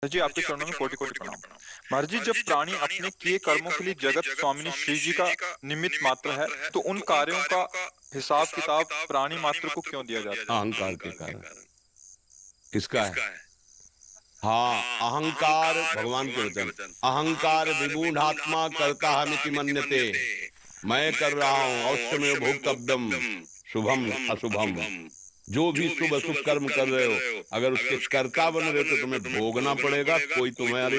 जी, आपके चरणों में कोटि कोटि प्रणाम। महाराज जी, जब प्राणी अपने किए कर्मों के लिए जगत स्वामिनी श्री जी का निमित्त मात्र है, तो उन कार्यों का हिसाब किताब प्राणी मात्र को क्यों दिया जाता है? अहंकार के कारण। किसका है? हाँ, अहंकार भगवान के वचन। अहंकार विमूढ़ात्मा करता हमिति मन्यते। मैं कर रहा हूं, अवश्यमेव भोक्तव्यम, शुभम अशुभम। जो भी शुभ अशुभ कर्म कर रहे हो, अगर उसके कर्ता बन रहे हो तो तुम्हें भोगना पड़ेगा। कोई तुम्हारे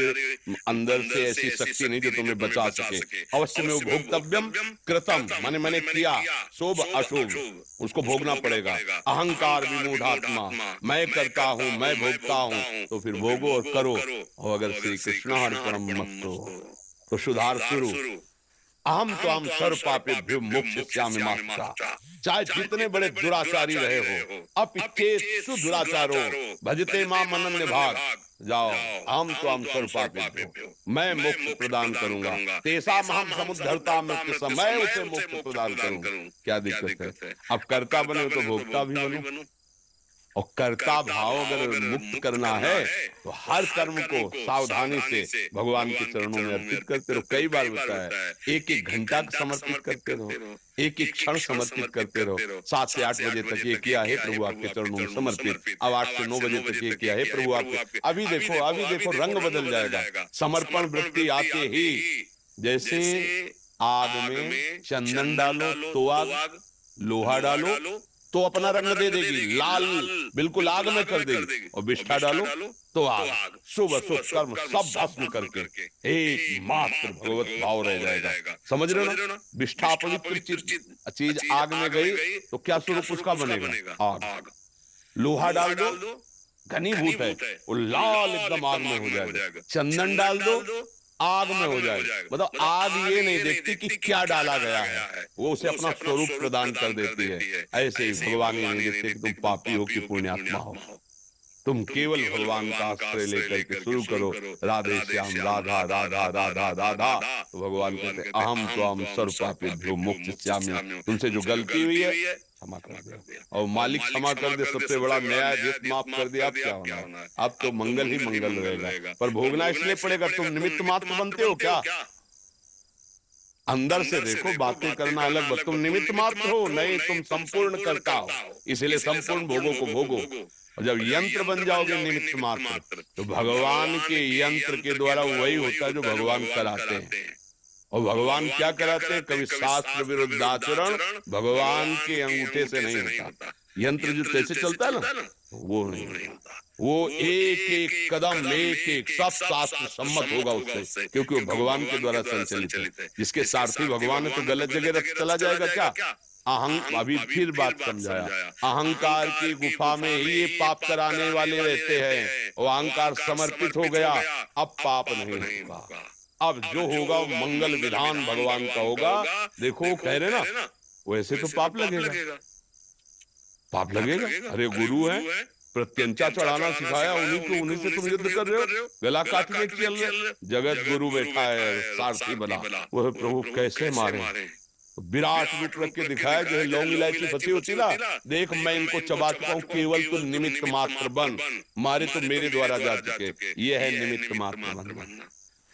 अंदर से ऐसी शक्ति नहीं जो तुम्हें बचा सके। अवश्य में वो भोक्तव्यम कृतम, माने मैंने किया, शुभ अशुभ उसको भोगना पड़ेगा। अहंकार विमूढ़ात्मा, मैं करता हूं, मैं भोगता हूं, तो फिर भोगो और करो। और अगर श्री कृष्ण हरि परम मस्तो, तो सुधार शुरू। अहम तो हम सर्व पापेभ्यो मोक्षयिष्यामि मा शुचा। चाहे जितने बड़े दुराचारी रहे हो, अपिचेत्सु दुराचारो भजते माम अनन्य भाग। जाओ, हम तो हम सर्व पापेभ्यो, मैं मोक्ष प्रदान करूंगा। तेसाम हम समुद्धरता मृत्यु समय उसे मोक्ष प्रदान करूं। क्या दिक्कत है? अब कर्ता बने तो भोक्ता भी बनो। और कर्ता भाव अगर मुक्त करना है तो हर कर्म को सावधानी से भगवान के चरणों में अर्पित करते रहो। कई बार बताया, एक एक घंटा समर्पित करते रहो, एक एक क्षण समर्पित करते रहो। 7 से 8 बजे तक ये किया है प्रभु आपके चरणों में समर्पित, अब 8 से 9 बजे तक ये किया है प्रभु आपके। अभी देखो रंग बदल जाएगा। समर्पण वृत्ति आते ही, जैसे आग में चंदन डालो तो आग, लोहा डालो तो अपना रंग दे देगी, लाल बिल्कुल आग में कर देगी। और विष्ठा डालो तो आग, शुभ अशुभ कर्म सब भस्म करके एक मात्र भगवत भाव रह जाएगा। समझ रहे हो ना? विष्ठा पवित्र चीज आग में गई तो क्या स्वरूप उसका बनेगा? आग। लोहा डाल दो, घनीभूत है, वो लाल एकदम आग में हो जाएगा। चंदन डाल दो, आग में हो जाएगा। मतलब आग ये नहीं देखती कि क्या डाला गया है, वो उसे अपना स्वरूप प्रदान कर देती है। ऐसे ही भगवान ये नहीं देखते कि तुम पापी हो कि पुण्यात्मा हो। तुम केवल भगवान का आश्रय लेकर के शुरू करो, राधे श्याम राधा राधा राधा राधा। तो भगवान कहते हैं अहम त्वाम सर्व पापेभ्यो मोक्षयिष्यामि। तुमसे जो गलती हुई है क्षमा कर दे, और मालिक क्षमा कर दे, सबसे बड़ा न्यायाधीश माफ कर दे। अब क्या होना है? अब तो मंगल ही मंगल रहेगा। पर भोगना इसलिए पड़ेगा, तुम निमित्त मात्र बनते हो क्या? अंदर से देखो, बातें करना अलग बात, तुम निमित्त मात्र हो, नहीं तुम संपूर्ण करता हो। इसलिए संपूर्ण भोगों को भोगो। और जब यंत्र बन जाओगे निमित्त मात्र, तो भगवान के यंत्र के द्वारा वही होता है जो भगवान कराते हैं। और भगवान क्या कराते हैं? कभी शास्त्र विरुद्ध आचरण भगवान के अंगूठे से नहीं होता। यंत्र जो तैसे चलता है ना, वो नहीं होता। वो एक एक कदम, एक एक सब शास्त्र सम्मत होगा उससे, क्योंकि वो भगवान के द्वारा संचालित है। जिसके सारथी भगवान है तो गलत जगह रथ चला जाएगा क्या? अभी फिर बात समझाया, अहंकार की गुफा में ही ये पाप कराने वाले रहते हैं। वो अहंकार समर्पित हो गया, अब पाप नहीं होगा। अब जो होगा वो मंगल विधान भगवान का होगा। देखो कह रहे ना, वैसे तो पाप लगेगा, पाप लगेगा। अरे गुरु है, प्रत्यंचा चढ़ाना सिखाया, उन्हीं से तुम युद्ध कर रहे हो, गला काटने के चल रहे। जगत गुरु बैठा है, सारथी बना, वह प्रभु कैसे मारे? विराट रूप रख के दिखाया, जो है लौंग इलायची फंसी होती ना, देख मैं इनको चबा चुका हूं, केवल तुम निमित्त मात्र बन। मारे तो मेरे द्वारा जा चुके, ये है निमित्त मात्र बनना।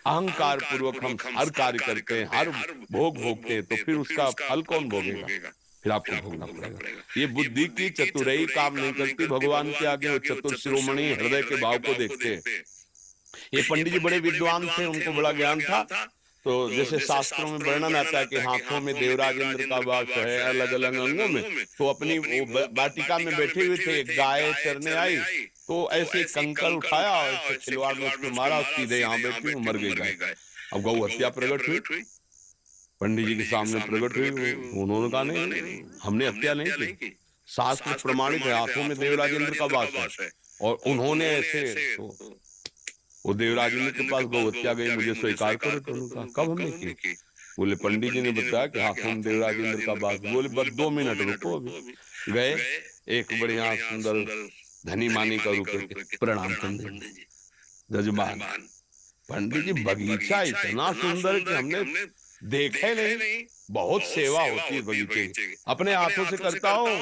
अहंकार पूर्वक हम हर कार्य करते हैं, हर भोग भोगते हैं, तो फिर उसका फल कौन भोगेगा? फिर आपको भोगना पड़ेगा। ये बुद्धि की चतुराई काम नहीं करती भगवान के आगे। वो चतुर शिरोमणि हृदय के भाव को देखते हैं। ये पंडित जी बड़े विद्वान थे, उनको बड़ा ज्ञान था। तो जैसे शास्त्रों में वर्णन आता है कि हाथों में देवराज इंद्र का वास है, अलग अलग अंगों में, तो अपनी वो वाटिका में बैठे हुए थे, एक गाय चरने आई, तो ऐसे कंकर उठाया और ऐसे खिलवाड़ में उसको मारा, सीधे यहाँ बैठी मर गई गाय। अब गौ हत्या प्रकट हुई, पंडित जी के सामने प्रकट हुई। उन्होंने कहा नहीं, हमने हत्या नहीं की, शास्त्र प्रमाणित है, हाथों में देवराज इंद्र का वास है। और उन्होंने ऐसे वो देवराज इंद्र के पास गौ हत्या गई, मुझे स्वीकार करो। तो उन्होंने कहा कब हमने की? बोले पंडित जी ने बताया कि हाथों में देवराज इंद्र का वास। बोले बस 2 मिनट रुको। अभी गए, एक बढ़िया सुंदर धनी मानी का रूप करके प्रणाम पंडित जी, जजमान। पंडित जी बगीचा इतना सुंदर कि हमने देखे नहीं, बहुत सेवा होती है बगीचे की, अपने हाथों से करता हूँ,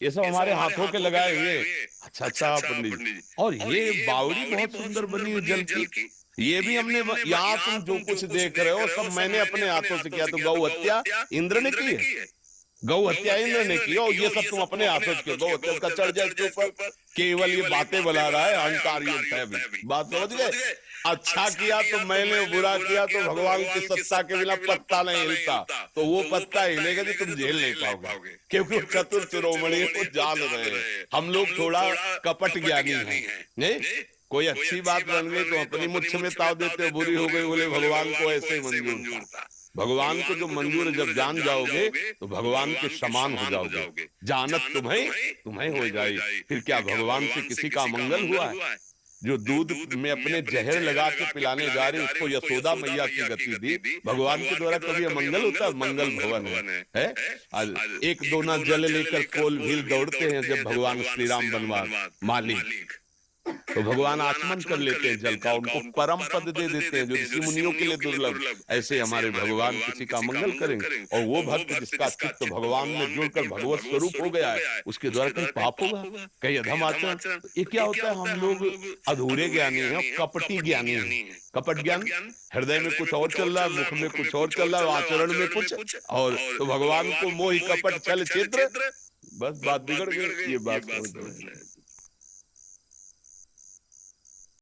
ये सब हमारे हाथों के लगाए हुए, अच्छा अच्छा पंडित जी, और ये बावड़ी बहुत सुंदर बनी है जल की। ये भी हमने यहाँ तुम जो कुछ देख रहे हो सब मैंने अपने हाथों से किया। तो गौ हत्या इंद्र ने की है, गौ हत्या इंद्र ने की, और ये सब तुम अपने हाथों से किया। गौ हत्या का चढ़ जाए इसके ऊपर, केवल ये बातें बना रहा है, अहंकार युक्त है अभी। बात समझ गए? अच्छा किया तो मैंने, बुरा किया तो भगवान की सत्ता के बिना पत्ता नहीं हिलता। तो वो पत्ता हिलेगा तो तुम झेल नहीं पाओगे, क्योंकि वो चतुर शिरोमणि को जान रहे हैं। हम लोग थोड़ा कपट ज्ञानी हैं, नहीं? कोई अच्छी बात बन गई तो अपनी मुट्ठी में ताव देते हो, बुरी हो गई बोले भगवान को ऐसे ही मंजूर था। भगवान को जो मंजूर है, जब जान जाओगे तो भगवान के समान हो जाओगे। जानत तुम्हें तुम्हें हो जाए। फिर क्या भगवान से किसी का मंगल हुआ है? जो दूध में अपने जहर लगा के पिलाने जा रहे उसको यशोदा मैया की गति दी, भगवान के द्वारा कभी अमंगल होता है? मंगल भवन है। आज एक दोना जल लेकर कोल भील दौड़ते हैं जब भगवान श्री राम बनवास मालिक, तो भगवान आचमन कर लेते हैं जल का, उनको परम पद दे देते हैं जो ऋषि मुनियों के लिए दुर्लभ। ऐसे हमारे भगवान किसी का मंगल करेंगे, और वो भक्त जिसका चित्त भगवान में जुड़कर भगवत स्वरूप हो गया है, उसके द्वारा कहीं पाप होगा, कहीं अधम आचरण? तो ये क्या होता है? हम लोग अधूरे ज्ञानी हैं, कपटी ज्ञानी हैं। कपट ज्ञान, हृदय में कुछ और चल रहा है, मुख में कुछ और चल रहा है, आचरण में कुछ और। तो भगवान को मोहि कपट छल छिद्र, बस बात बिगड़ गई। ये बात समझ में